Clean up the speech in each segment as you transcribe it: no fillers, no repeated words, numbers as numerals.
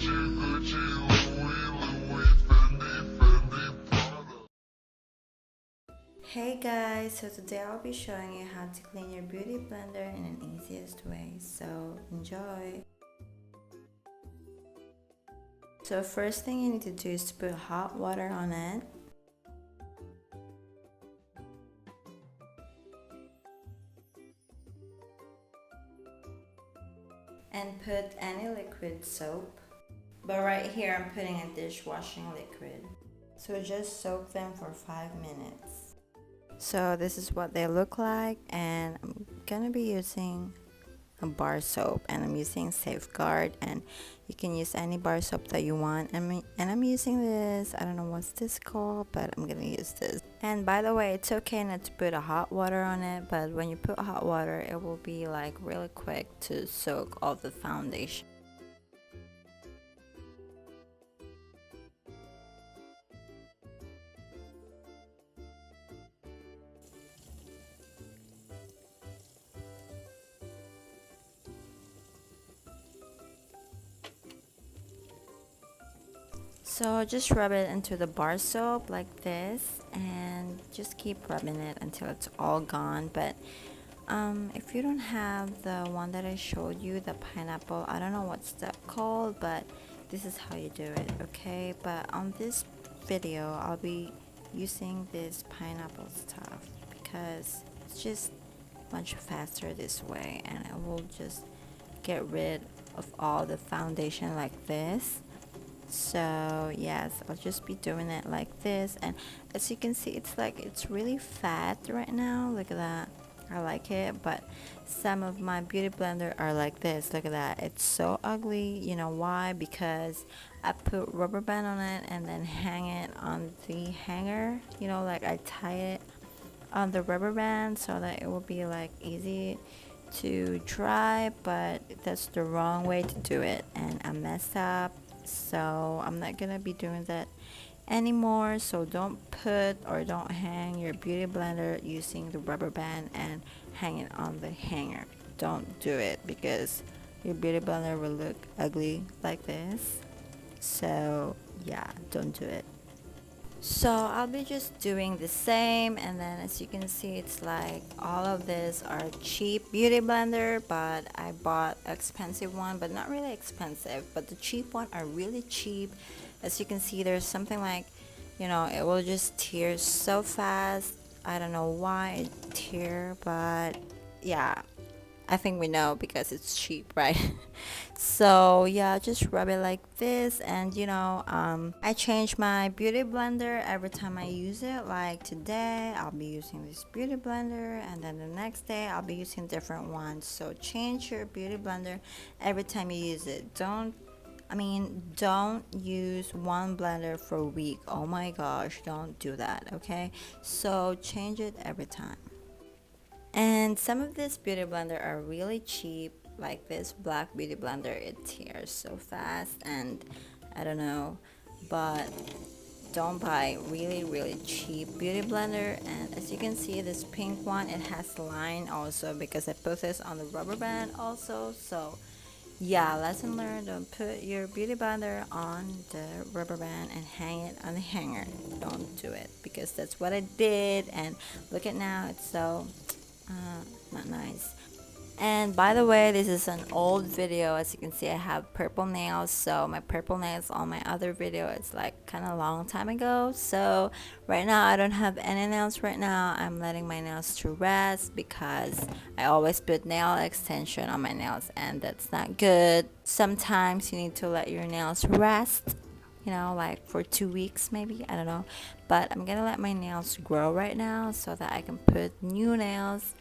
Hey guys, so today I'll be showing you how to clean your beauty blender in an easiest way, so enjoy! So first thing you need to do is to put hot water on it. And put any liquid soap. But right here I'm putting a dishwashing liquid. So just soak them for 5 minutes. So this is what they look like, and I'm gonna be using a bar soap, and I'm using Safeguard, and you can use any bar soap that you want. And I'm using this, I don't know what's this called, but I'm gonna use this. And by the way, it's okay not to put a hot water on it, but when you put hot water it will be like really quick to soak all the foundation. So just rub it into the bar soap like this, and just keep rubbing it until it's all gone. But if you don't have the one that I showed you, the pineapple, I don't know what's that called, but this is how you do it, okay? But on this video I'll be using this pineapple stuff because it's just much faster this way, and it will just get rid of all the foundation like this. So yes, I'll just be doing it like this, and as you can see, it's really fat right now. Look at that. I like it, but some of my beauty blender are like this. Look at that. It's so ugly. You know why? Because I put rubber band on it and then hang it on the hanger, you know, like I tie it on the rubber band so that it will be like easy to dry, but that's the wrong way to do it, and I messed up. So I'm not gonna be doing that anymore. So don't put or don't hang your beauty blender using the rubber band and hang it on the hanger. Don't do it because your beauty blender will look ugly like this. So yeah, don't do it. So I'll be just doing the same, and then as you can see, it's like all of these are cheap beauty blender, but I bought expensive one, but not really expensive, but the cheap one are really cheap. As you can see, there's something like, you know, it will just tear so fast. I don't know why it tear, but yeah, I think we know because it's cheap, right? So yeah, just rub it like this, and you know, I change my beauty blender every time I use it. Like today I'll be using this beauty blender, and then the next day I'll be using different ones. So change your beauty blender every time you use it. Don't use one blender for a week. Oh my gosh, don't do that, okay? So change it every time. And some of this beauty blender are really cheap, like this black beauty blender. It tears so fast, and I don't know, but don't buy really cheap beauty blender. And as you can see, this pink one, it has line also because I put this on the rubber band also. So yeah, lesson learned, don't put your beauty blender on the rubber band and hang it on the hanger. Don't do it because that's what I did, and look at now, it's so not nice. And by the way, this is an old video. As you can see, I have purple nails, so my purple nails on my other video, it's like kind of long time ago. So right now I don't have any nails right now. I'm letting my nails to rest because I always put nail extension on my nails, and that's not good. Sometimes you need to let your nails rest, you know, like for 2 weeks maybe, I don't know. But I'm gonna let my nails grow right now so that I can put new nails,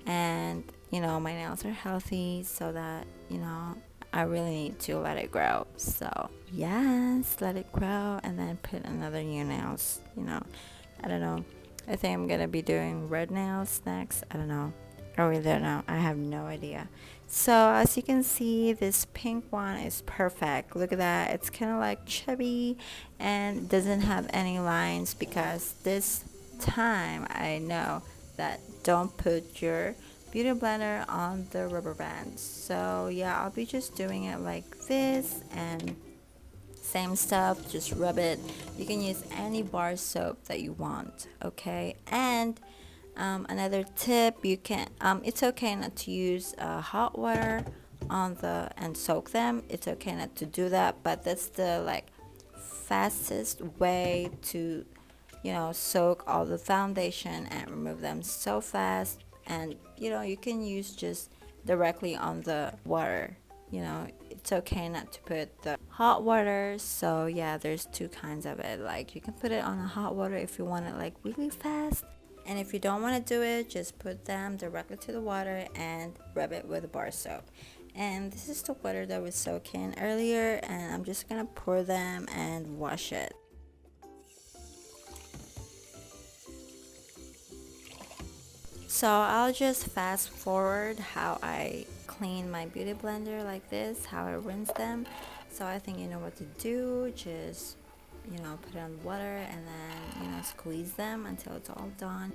and you know, my nails are healthy, so that, you know, I really need to let it grow. So yes, let it grow and then put another new nails, you know. I don't know, I think I'm gonna be doing red nails next. I don't know, I really don't know, I have no idea. So as you can see, this pink one is perfect. Look at that, it's kind of like chubby and doesn't have any lines, because this time I know that don't put your beauty blender on the rubber band. So yeah, I'll be just doing it like this, and Same stuff, just rub it. You can use any bar soap that you want, okay? And another tip, you can it's okay not to use hot water on the and soak them. It's okay not to do that, but that's the like fastest way to, you know, soak all the foundation and remove them so fast. And you know, you can use just directly on the water. You know, it's okay not to put the hot water. So yeah, there's two kinds of it. Like you can put it on the hot water if you want it like really fast, and if you don't want to do it, just put them directly to the water and rub it with a bar soap. And this is the water that we soaked in earlier, and I'm just gonna pour them and wash it. So I'll just fast forward how I clean my beauty blender like this, how I rinse them. So I think you know what to do. Just, you know, put it on water and then, you know, squeeze them until it's all done.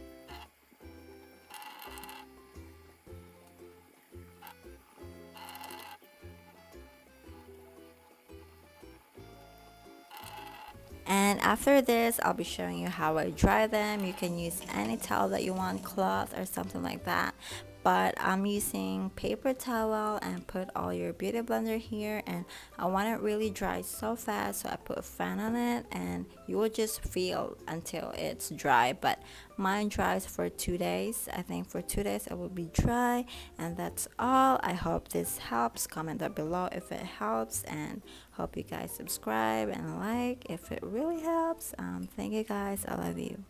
And after this, I'll be showing you how I dry them. You can use any towel that you want, cloth or something like that. But I'm using paper towel and put all your beauty blender here, and I want it really dry so fast, so I put a fan on it and you will just feel until it's dry. But mine dries for 2 days. I think for 2 days it will be dry, and that's all. I hope this helps. Comment down below if it helps, and hope you guys subscribe and like if it really helps. Thank you guys. I love you.